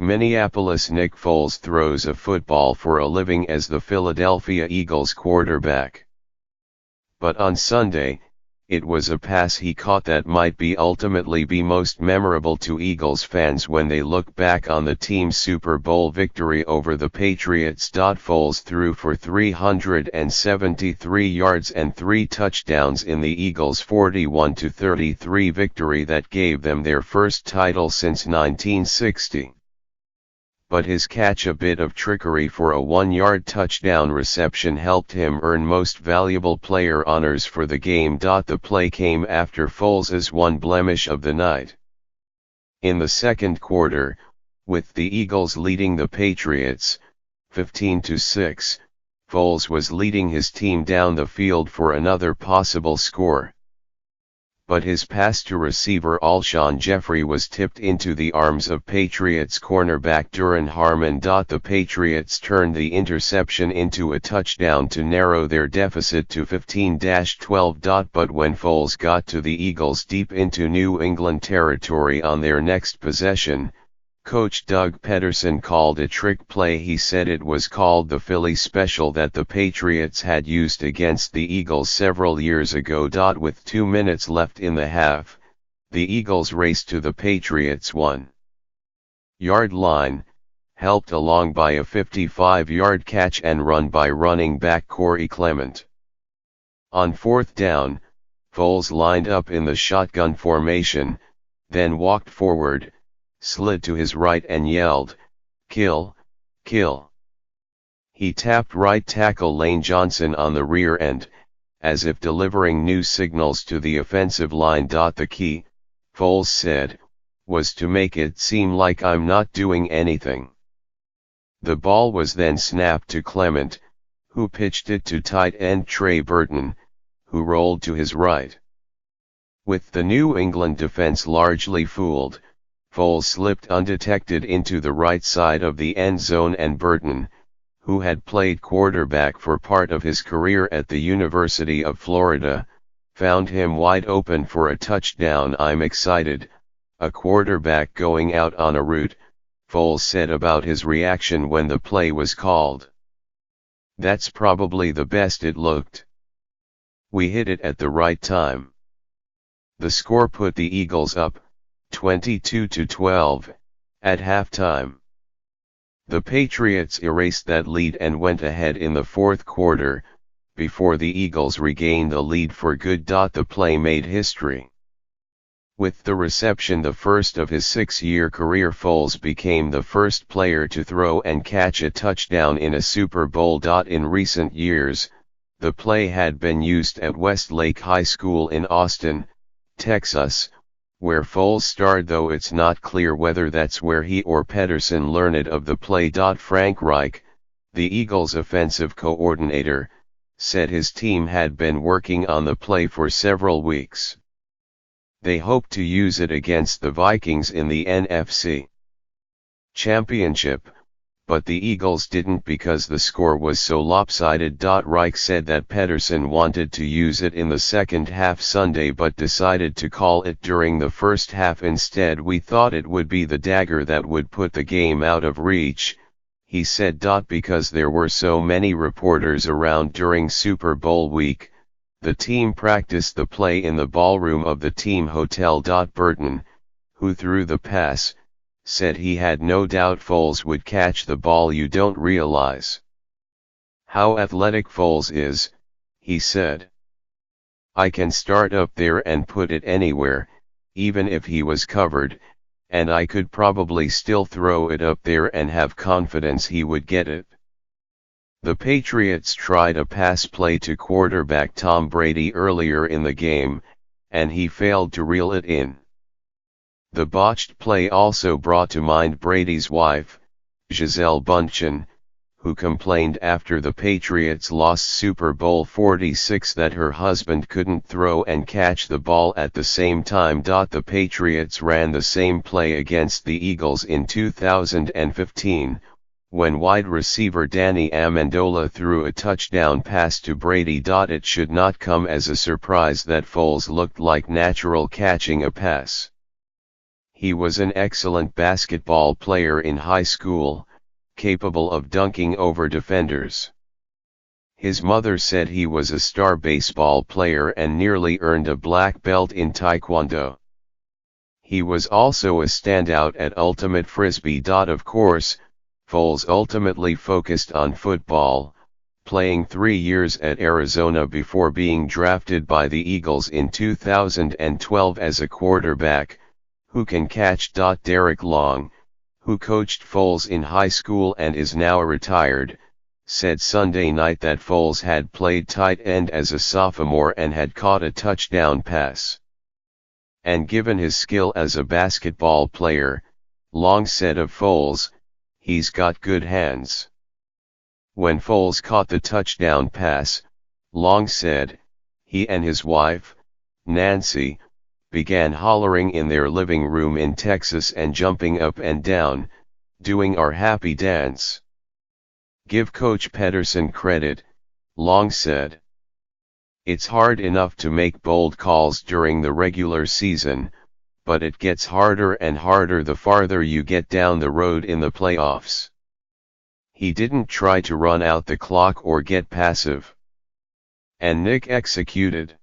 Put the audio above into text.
Minneapolis Nick Foles throws a football for a living as the Philadelphia Eagles quarterback. But on Sunday, it was a pass he caught that might ultimately be most memorable to Eagles fans when they look back on the team's Super Bowl victory over the Patriots. Foles threw for 373 yards and 3 touchdowns in the Eagles' 41-33 victory that gave them their first title since 1960. But his catch, a bit of trickery for a 1-yard touchdown reception, helped him earn Most Valuable Player honors for the game. The play came after Foles' one blemish of the night. In the second quarter, with the Eagles leading the Patriots 15-6, Foles was leading his team down the field for another possible score. But his pass to receiver Alshon Jeffrey was tipped into the arms of Patriots cornerback Duron Harmon. The Patriots turned the interception into a touchdown to narrow their deficit to 15-12. But when Foles got to the Eagles deep into New England territory on their next possession, Coach Doug Peterson called a trick play. He said it was called the Philly Special that the Patriots had used against the Eagles several years ago. With 2 minutes left in the half, the Eagles raced to the Patriots' 1-yard line, helped along by a 55-yard catch and run by running back Corey Clement. On fourth down, Foles lined up in the shotgun formation, then walked forward, slid to his right and yelled, "Kill, kill." He tapped right tackle Lane Johnson on the rear end, as if delivering new signals to the offensive line. The key, Foles said, was to make it seem like I'm not doing anything. The ball was then snapped to Clement, who pitched it to tight end Trey Burton, who rolled to his right. With the New England defense largely fooled, Foles slipped undetected into the right side of the end zone, and Burton, who had played quarterback for part of his career at the University of Florida, found him wide open for a touchdown. "I'm excited, a quarterback going out on a route," Foles said about his reaction when the play was called. "That's probably the best it looked. We hit it at the right time." The score put the Eagles up 22-12, at halftime. The Patriots erased that lead and went ahead in the fourth quarter, before the Eagles regained the lead for good. The play made history. With the reception, the first of his 6-year career, Foles became the first player to throw and catch a touchdown in a Super Bowl. In recent years, the play had been used at Westlake High School in Austin, Texas, where Foles starred, though it's not clear whether that's where he or Peterson learned of the play. Frank Reich, the Eagles' offensive coordinator, said his team had been working on the play for several weeks. They hoped to use it against the Vikings in the NFC Championship, but the Eagles didn't because the score was so lopsided. Reich said that Peterson wanted to use it in the second half Sunday but decided to call it during the first half instead. "We thought it would be the dagger that would put the game out of reach," he said. "Because there were so many reporters around during Super Bowl week, the team practiced the play in the ballroom of the team hotel." Burton, who threw the pass, said he had no doubt Foles would catch the ball. "You don't realize how athletic Foles is," he said. "I can start up there and put it anywhere, even if he was covered, and I could probably still throw it up there and have confidence he would get it." The Patriots tried a pass play to quarterback Tom Brady earlier in the game, and he failed to reel it in. The botched play also brought to mind Brady's wife, Gisele Bündchen, who complained after the Patriots lost Super Bowl 46 that her husband couldn't throw and catch the ball at the same time. The Patriots ran the same play against the Eagles in 2015, when wide receiver Danny Amendola threw a touchdown pass to Brady. It should not come as a surprise that Foles looked like natural catching a pass. He was an excellent basketball player in high school, capable of dunking over defenders. His mother said he was a star baseball player and nearly earned a black belt in Taekwondo. He was also a standout at Ultimate Frisbee. Of course, Foles ultimately focused on football, playing 3 years at Arizona before being drafted by the Eagles in 2012 as a quarterback, who can catch. Derek Long, who coached Foles in high school and is now retired, said Sunday night that Foles had played tight end as a sophomore and had caught a touchdown pass. And given his skill as a basketball player, Long said of Foles, he's got good hands. When Foles caught the touchdown pass, Long said, he and his wife, Nancy, began hollering in their living room in Texas and jumping up and down, doing our happy dance. Give Coach Pederson credit, Long said. It's hard enough to make bold calls during the regular season, but it gets harder and harder the farther you get down the road in the playoffs. He didn't try to run out the clock or get passive. And Nick executed.